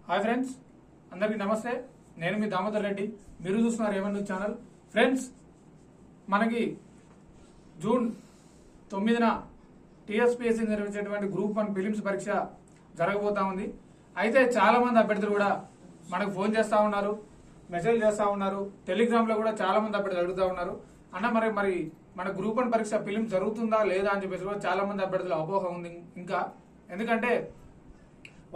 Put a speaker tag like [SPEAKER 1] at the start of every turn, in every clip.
[SPEAKER 1] Hi friends, అందరికీ నమస్తే. నేను మీ దామోదర్ రెడ్డి. మీరు చూస్తున్నారు ఏమన్ న్యూస్ ఛానల్. ఫ్రెండ్స్, మనకి జూన్ 9న టీఎస్పీఎస్సీ నిర్వహించేటువంటి గ్రూప్ 1 ప్రిలిమ్స్ పరీక్ష జరగబోతా ఉంది. అయితే చాలా మంది అభ్యర్థులు కూడా మనకు ఫోన్ చేస్తూ ఉన్నారు, మెసేజ్ చేస్తూ ఉన్నారు, టెలిగ్రామ్లో కూడా చాలా మంది అభ్యర్థులు అడుగుతూ ఉన్నారు, అన్న మరి మన గ్రూప్ 1 పరీక్ష ప్రిలిమ్స్ జరుగుతుందా లేదా అని చెప్పేసి కూడా చాలా మంది అభ్యర్థులు అపోహ ఉంది. ఇంకా ఎందుకంటే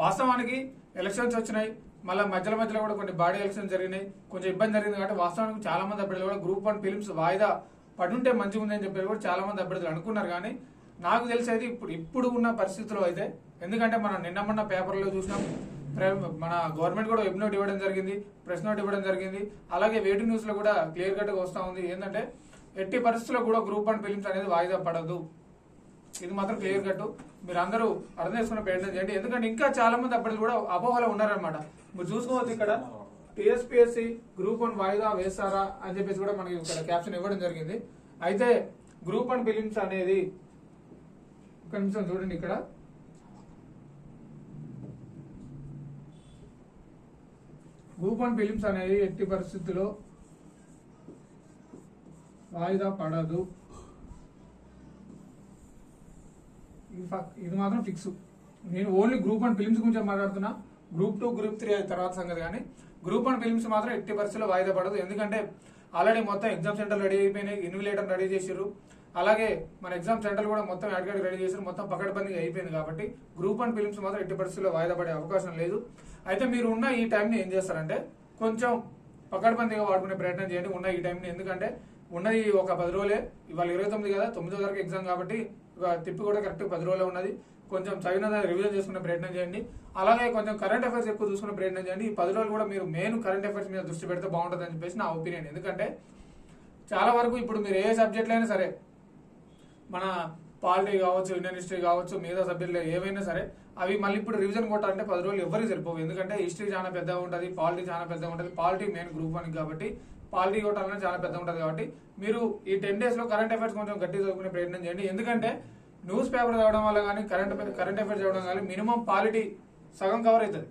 [SPEAKER 1] వాస్తవానికి ఎలక్షన్స్ వచ్చినాయి, మళ్ళీ మధ్యలో కూడా కొన్ని బాడీ ఎలక్షన్స్ జరిగినాయి, కొంచెం ఇబ్బంది జరిగింది. కాబట్టి వాస్తవానికి చాలా మంది అభ్యర్థులు కూడా గ్రూప్ 1 ప్రిలిమ్స్ వాయిదా పడుంటే మంచిగా ఉందని చెప్పి కూడా చాలా మంది అభ్యర్థులు అనుకున్నారు. కానీ నాకు తెలిసేది ఇప్పుడు ఉన్న పరిస్థితుల్లో అయితే, ఎందుకంటే మనం నిన్న పేపర్లో చూసినాం, మన గవర్నమెంట్ కూడా వెబ్ నోట్ ఇవ్వడం జరిగింది, ప్రెస్ నోట్ ఇవ్వడం జరిగింది, అలాగే వెయిటింగ్ న్యూస్ లో కూడా క్లియర్ కట్ గా వస్తూ ఉంది. ఏంటంటే ఎట్టి పరిస్థితుల్లో కూడా గ్రూప్ 1 ప్రిలిమ్స్ అనేది వాయిదా పడదు. ఇది మాత్రం క్లియర్ కట్. మీరు అందరూ అర్థం చేసుకునే ప్రయత్నం చేయండి. ఎందుకంటే ఇంకా చాలా మంది అప్పటికి కూడా అపోహలో ఉన్నారనమాట. మీరు చూసుకోవచ్చు, ఇక్కడ టీఎస్పీఎస్సీ గ్రూప్ 1 వాయిదా వేస్తారా అని చెప్పేసి కూడా మనకి ఇక్కడ క్యాప్షన్ ఇవ్వడం జరిగింది. అయితే గ్రూప్ 1 ప్రిలిమ్స్ అనేది ఒక నిమిషం చూడండి, ఇక్కడ గ్రూప్ 1 ప్రిలిమ్స్ అనేది ఎట్టి పరిస్థితుల్లో వాయిదా పడదు. ఇది మాత్రం ఫిక్స్. నేను ఓన్లీ గ్రూప్ 1 ఫిలిమ్స్ గురించి మాట్లాడుతున్నా. గ్రూప్ 2, గ్రూప్ 3 అది తర్వాత సంగతి. కానీ గ్రూప్ 1 ఫిలిమ్స్ మాత్రం ఎట్టి పరిస్థితుల్లో వాయిదా పడదు. ఎందుకంటే ఆల్రెడీ మొత్తం ఎగ్జామ్ సెంటర్ రెడీ అయిపోయినాయి, ఇన్విలేటర్ రెడీ చేసారు, అలాగే మన ఎగ్జామ్ సెంటర్ కూడా మొత్తం యాడ్గాడ్ రెడీ చేశారు, మొత్తం పకడ్బందీగా అయిపోయింది. కాబట్టి గ్రూప్ 1 ఫిలిమ్స్ మాత్రం ఎట్టి పరిస్థితుల్లో వాయిదా పడే అవకాశం లేదు. అయితే మీరు ఉన్న ఈ టైంని ఏం చేస్తారంటే కొంచెం పకడ్బందీగా వాడుకునే ప్రయత్నం చేయండి ఉన్న ఈ టైంని. ఎందుకంటే ఉన్నది ఒక 10 రోజులే, ఇవాళ 29 కదా, 9వ తారీఖు ఎగ్జామ్ కాబట్టి తిప్పి కూడా కరెక్ట్ 10 రోజులే ఉన్నది. కొంచెం చదివిన రివిజన్ చేసుకునే ప్రయత్నం చేయండి. అలాగే కొంచెం కరెంట్ అఫైర్స్ ఎక్కువ చూసుకునే ప్రయత్నం చేయండి. ఈ 10 రోజులు కూడా మీరు మెయిన్ కరెంట్ అఫైర్స్ మీద దృష్టి పెడితే బాగుంటుంది అని చెప్పేసి నా ఒపీనియన్. ఎందుకంటే చాలా వరకు ఇప్పుడు మీరు ఏ సబ్జెక్టులు అయినా సరే, మన పాలిటీ కావచ్చు, ఇండియన్ హిస్టరీ కావచ్చు, మిగతా సబ్జెక్టులు ఏవైనా సరే, అవి మళ్ళీ ఇప్పుడు రివిజన్ కొట్టాలంటే 10 రోజులు ఎవరికి సరిపోవు. ఎందుకంటే హిస్టరీ చాలా పెద్దగా ఉంటుంది, పాలిటీ చాలా పెద్దగా ఉంటుంది. పాలిటీ మెయిన్ గ్రూప్ 1 కాబట్టి పాలిటీ కొట్టాలనే చాలా పెద్దగా ఉంటుంది. కాబట్టి మీరు ఈ 10 days లో కరెంట్ అఫైర్స్ కొంచెం గట్టి చదువుకునే ప్రయత్నం చేయండి. ఎందుకంటే న్యూస్ పేపర్ చదవడం వల్ల కానీ కరెంట్ అఫైర్స్ చదవడం కానీ మినిమం పాలిటీ సగం కవర్ అవుతుంది.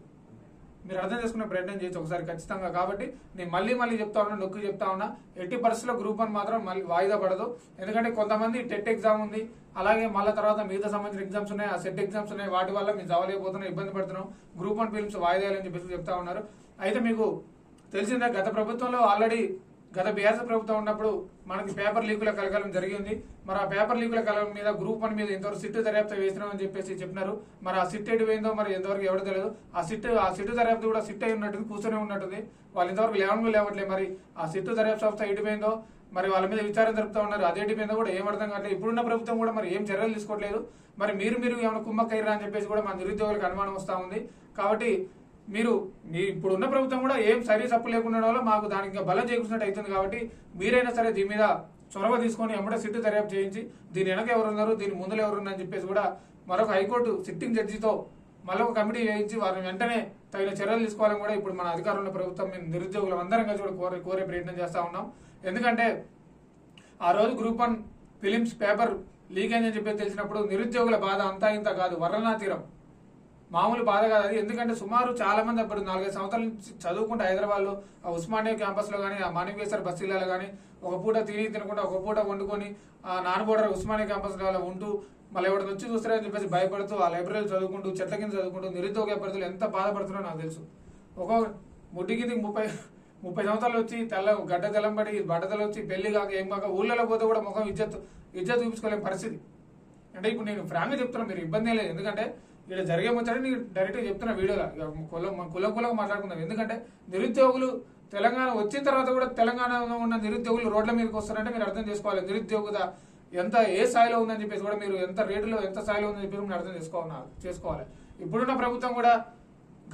[SPEAKER 1] మీరు అర్థం చేసుకునే ప్రయత్నం చేయొచ్చు ఒకసారి ఖచ్చితంగా. కాబట్టి నేను మళ్ళీ చెప్తా ఉన్నా, నొక్కి చెప్తా ఉన్నా, ఎట్టి పరిస్థితుల్లో గ్రూప్ 1 మాత్రం మళ్ళీ వాయిదా పడదు. ఎందుకంటే కొంతమంది టెట్ ఎగ్జామ్ ఉంది, అలాగే మళ్ళీ తర్వాత మిగతా సంబంధించిన ఎగ్జామ్స్ ఉన్నాయి, ఆ సెట్ ఎగ్జామ్స్ ఉన్నాయి, వాటి వల్ల మీరు చదవలేకపోతున్నాం, ఇబ్బంది పడుతున్నాం, గ్రూప్ 1 ఫిలిమ్స్ వాయిదా అని చెప్పేసి చెప్తా ఉన్నారు. అయితే మీకు తెలిసిందే, గత ప్రభుత్వంలో ఆల్రెడీ గత బీఆర్ఎస్ ప్రభుత్వం ఉన్నప్పుడు మనకి పేపర్ లీకుల కలకలం జరిగింది. మరి ఆ పేపర్ లీకుల కలకలం మీద గ్రూప్ 1 మీద ఇంతవరకు సిట్టు దర్యాప్తు వేసినామని చెప్పేసి చెప్పినారు. మరి ఆ సిట్ ఎటు పోయిందో మరి ఎంతవరకు ఎవరు తెలియదు. ఆ సిట్టు దర్యాప్తు కూడా సిట్ అయి ఉన్నట్టుంది, కూర్చొని ఉన్నట్టుంది. వాళ్ళు ఇంతవరకు లేవట్లేదు. మరి ఆ సిట్టు దర్యాప్తు సంస్థ ఎటు పోయిందో, మరి వాళ్ళ మీద విచారణ జరుపుతా ఉన్నారు, అదేటి మీద కూడా ఏం అర్థం కావట్లేదు. ఇప్పుడున్న ప్రభుత్వం కూడా మరి ఏం చర్యలు తీసుకోవట్లేదు. మరి మీరు ఏమైనా కుమ్మక్కయ్యారా అని చెప్పేసి కూడా మన నిరుద్యోగులకు అనుమానం వస్తూ ఉంది. కాబట్టి మీరు ఇప్పుడున్న ప్రభుత్వం కూడా ఏం సరి తప్పు లేకుండా వల్ల మాకు దానికి ఇంకా బలం చేకూర్చినట్టు అవుతుంది. కాబట్టి మీరైనా సరే దీని మీద చొరవ తీసుకొని ఎమ్మటే సిట్టు దర్యాప్తు చేయించి దీని వెనక ఎవరున్నారు, దీని ముందులో ఎవరున్నారు అని చెప్పేసి కూడా మరొక హైకోర్టు సిట్టింగ్ జడ్జితో మరొక కమిటీ వేయించి వారిని వెంటనే తగిన చర్యలు తీసుకోవాలని కూడా ఇప్పుడు మన అధికారంలో ప్రభుత్వం మేము నిరుద్యోగులు అందరం కలిసి కూడా కోరే ప్రయత్నం చేస్తా ఉన్నాం. ఎందుకంటే ఆ రోజు గ్రూప్ 1 ఫిలిమ్స్ పేపర్ లీక్ అయిందని చెప్పి తెలిసినప్పుడు నిరుద్యోగుల బాధ అంతా ఇంత కాదు, వర్ణనా తీరం, మామూలు బాధ కాదు అది. ఎందుకంటే సుమారు చాలా మంది అప్పుడు 4-5 సంవత్సరాల నుంచి చదువుకుంటే హైదరాబాద్లో ఆ ఉస్మానియా క్యాంపస్లో కానీ, ఆ మాణిక్వేశ్వర బస్తీలలో కానీ ఒక పూట తినకుండా ఒక పూట వండుకొని ఆ నానబోర్డర్ ఉస్మానియా క్యాంపస్లో ఉంటూ మళ్ళీ ఎవరిని వచ్చి చూస్తారని చెప్పేసి భయపడుతూ ఆ లైబ్రరీలు చదువుకుంటూ చెట్ల కింద చదువుకుంటూ నిరుద్యోగ అభ్యర్థులు ఎంత బాధపడుతున్నారో నాకు తెలుసు. ఒక ముడ్డి కింద 30 సంవత్సరాలు వచ్చి గడ్డ తెలంబడి బట్టతలు వచ్చి పెళ్లి కాక ఏం కాక ఊళ్ళలో పోతే కూడా ముఖం ఇజ్జత్ చూపించుకోలేని పరిస్థితి. అంటే ఇప్పుడు నేను ఫ్రాంక్గా చెప్తున్నా, మీరు ఇబ్బంది లేదు. ఎందుకంటే ఇక్కడ జరిగే ముచ్చట నేను డైరెక్ట్గా చెప్తున్నా వీడియోలో, కులంగా మాట్లాడుకుందాం. ఎందుకంటే నిరుద్యోగులు తెలంగాణ వచ్చిన తర్వాత కూడా తెలంగాణలో ఉన్న నిరుద్యోగులు రోడ్ల మీదకి వస్తారంటే మీరు అర్థం చేసుకోవాలి నిరుద్యోగత ఎంత ఏ స్థాయిలో ఉందని చెప్పేసి కూడా, మీరు ఎంత రేటులో ఎంత స్థాయిలో ఉందని చెప్పేసి మీరు అర్థం చేసుకోవాలి. ఇప్పుడున్న ప్రభుత్వం కూడా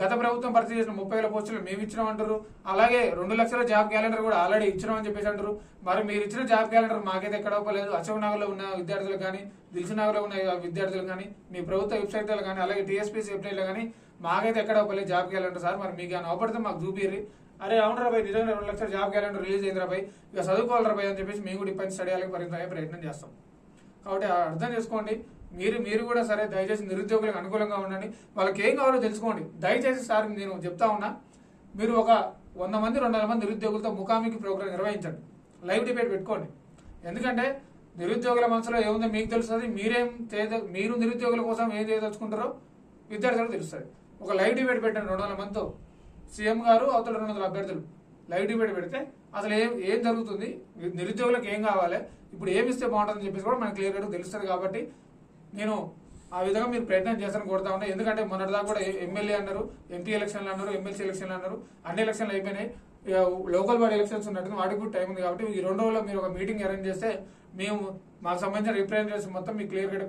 [SPEAKER 1] గత ప్రభుత్వం భర్తీ చేసిన 30,000 పోస్టులు మేము ఇచ్చినాం అంటారు. అలాగే 2 లక్షల జాబ్ క్యాలెండర్ కూడా ఆల్రెడీ ఇచ్చినామని చెప్పేసి అంటారు. మరి మీరు ఇచ్చిన జాబ్ క్యాలెండర్ మాకైతే ఎక్కడ అవ్వలేదు. అశోక్ నగర్లో ఉన్న విద్యార్థులకు కానీ, దిల్సునగర్లో ఉన్న విద్యార్థులకు కానీ, మీ ప్రభుత్వ వెబ్సైట్లో కానీ, అలాగే టీఎస్పీసీ వెబ్సైట్లో కానీ మాకైతే ఎక్కడ అవ్వలేదు జాబ్ క్యాలెండర్ సార్. మరి మీకు ఏమైనా అవపడితే మాకు చూపిర్రి. అరే అవును రాబాయ్, నిజంగా 2 లక్షల జాబ్ క్యాలెండర్ రిలీజ్ అయింది రాబాయ్, ఇక చదువుకోవాలి రాబాయ్ అని చెప్పేసి మేము కూడా ఇప్పటి స్టడీ అయ్యే ప్రయత్నం చేస్తాం. కాబట్టి అర్థం చేసుకోండి. మీరు కూడా సరే దయచేసి నిరుద్యోగులకు అనుకూలంగా ఉండండి, వాళ్ళకి ఏం కావాలో తెలుసుకోండి. దయచేసి సార్ నేను చెప్తా ఉన్నా, మీరు ఒక 100 మంది 200 మంది నిరుద్యోగులతో ముఖాముఖి ప్రోగ్రామ్ నిర్వహించండి, లైవ్ డిబేట్ పెట్టుకోండి. ఎందుకంటే నిరుద్యోగుల మనసులో ఏముందో మీకు తెలుస్తుంది, మీరు నిరుద్యోగుల కోసం ఏం చేయదలుచుకుంటారో విద్యార్థులకు తెలుస్తుంది. ఒక లైవ్ డిబేట్ పెట్టండి 200 మందితో, సీఎం గారు అవతల 200 అభ్యర్థులు లైవ్ డిబేట్ పెడితే అసలు ఏం జరుగుతుంది, నిరుద్యోగులకు ఏం కావాలి, ఇప్పుడు ఏమి ఇస్తే బాగుంటుందని చెప్పేసి కూడా మనకు క్లియర్గా తెలుస్తుంది. కాబట్టి నేను ఆ విధంగా మీరు ప్రయత్నం చేస్తాను కోరుతా ఉన్నా. ఎందుకంటే మొన్నటిదాకా కూడా ఎమ్మెల్యే అన్నారు, ఎంపీ ఎలక్షన్లు అన్నారు, ఎమ్మెల్సీ ఎలక్షన్లు అన్నారు, అన్ని ఎలక్షన్లు అయిపోయినాయి. లోకల్ బాడీ ఎలక్షన్స్ ఉన్నట్టు వాటికి కూడా టైం ఉంది. కాబట్టి ఈ 2 రోజుల్లో మీరు ఒక మీటింగ్ అరేంజ్ చేస్తే మేము మాకు సంబంధించిన రిప్రజెంటేటివ్స్ మొత్తం మీకు క్లియర్ గా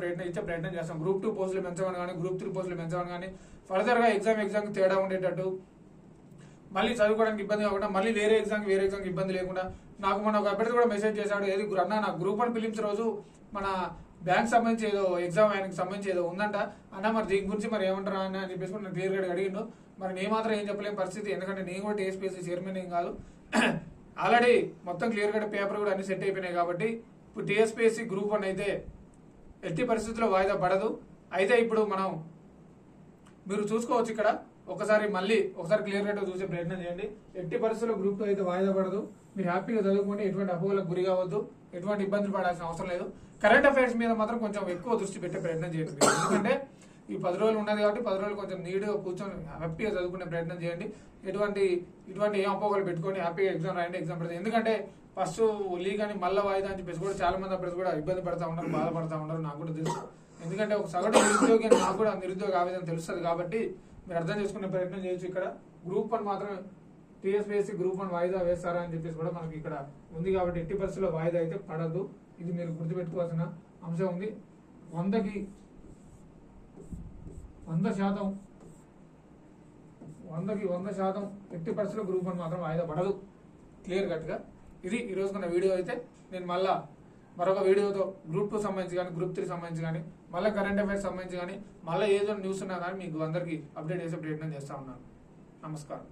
[SPEAKER 1] ప్రయత్నం చేస్తాం. గ్రూప్ 2 పోస్టులు పెంచమని కానీ, గ్రూప్ 3 పోస్టులు పెంచమని కానీ, ఫర్దర్ గా ఎగ్జామ్ తేడా ఉండేటట్టు, మళ్ళీ చదువుకోవడానికి ఇబ్బంది కాకుండా, మళ్ళీ వేరే ఎగ్జామ్ ఇబ్బంది లేకుండా. నాకు మన ఒక అభ్యర్థి కూడా మెసేజ్ చేశాడు, ఏది అన్న నాకు గ్రూప్ 1 ఫిలిమ్స్ రోజు మన బ్యాంక్ సంబంధించి ఏదో ఎగ్జామ్ ఆయనకి సంబంధించి ఏదో ఉందంట అన్న, మరి దీని గురించి మరి ఏమంటారా అని చెప్పేసి నేను క్లియర్ గా అడిగిండు. మరి నేను మాత్రం ఏం చెప్పలేని పరిస్థితి, ఎందుకంటే నేను కూడా టీఎస్పీఎస్సీ చైర్మన్ ఏం కాదు. ఆల్రెడీ మొత్తం క్లియర్ గా పేపర్ కూడా అన్ని సెట్ అయిపోయినాయి. కాబట్టి ఇప్పుడు టీఎస్పీఎస్సీ గ్రూప్ 1 అయితే ఎట్టి పరిస్థితుల్లో వాయిదా పడదు. అయితే ఇప్పుడు మీరు చూసుకోవచ్చు ఇక్కడ ఒకసారి క్లియర్ గా చూసే ప్రయత్నం చేయండి. ఎట్టి పరిస్థితుల్లో గ్రూప్ 2 అయితే వాయిదా పడదు. మీరు హ్యాపీగా చదువుకోండి, ఎటువంటి అపోహలకు గురి కావద్దు, ఎటువంటి ఇబ్బందులు పడాల్సిన అవసరం లేదు. కరెంట్ అఫైర్స్ మీద మాత్రం కొంచెం ఎక్కువ దృష్టి పెట్టే ప్రయత్నం చేయండి. ఎందుకంటే ఈ 10 రోజులు ఉన్నది కాబట్టి 10 రోజులు కొంచెం నీట్గా కూర్చొని హ్యాపీగా చదువుకునే ప్రయత్నం చేయండి. ఇటువంటి ఏం అపోహలు పెట్టుకొని హ్యాపీగా ఎగ్జామ్ రాయండి, ఎగ్జామ్ పెడతాయి. ఎందుకంటే ఫస్ట్ లీగ్ అని మళ్ళీ వాయిదా అని చెప్పేసి కూడా చాలా మంది అప్పుడు కూడా ఇబ్బంది పడతా ఉన్నారు, బాధపడతా ఉన్నారు. నాకు కూడా తెలుసు, ఎందుకంటే ఒక సగటు నిరుద్యోగి నాకు కూడా నిరుద్యోగ ఆవేదన తెలుస్తుంది. కాబట్టి మీరు అర్థం చేసుకునే ప్రయత్నం చేయొచ్చు. ఇక్కడ గ్రూప్ 1 మాత్రం టీఎస్పీఎస్సీ గ్రూప్ 1 వాయిదా వేస్తారా అని చెప్పేసి కూడా మనకి ఇక్కడ ఉంది. కాబట్టి ఎట్టి పరిస్థితుల్లో వాయిదా అయితే పడద్దు. ఇది మీరు గుర్తుపెట్టుకోవాల్సిన అంశం ఉంది. 100కి 100% ఎట్టి పరిస్థితుల్లో గ్రూప్ 1 మాత్రం వాయిదా పడదు, క్లియర్ కట్గా. ఇది ఈ రోజుకున్న వీడియో. అయితే నేను మళ్ళా మరొక వీడియోతో గ్రూప్ 2 సంబంధించి కానీ, గ్రూప్ 3 సంబంధించి కానీ, మళ్ళీ కరెంట్ అఫైర్స్ సంబంధించి కానీ, మళ్ళీ ఏదో న్యూస్ ఉన్నా కానీ మీకు అందరికీ అప్డేట్ చేసే ప్రయత్నం చేస్తా ఉన్నాను. నమస్కారం.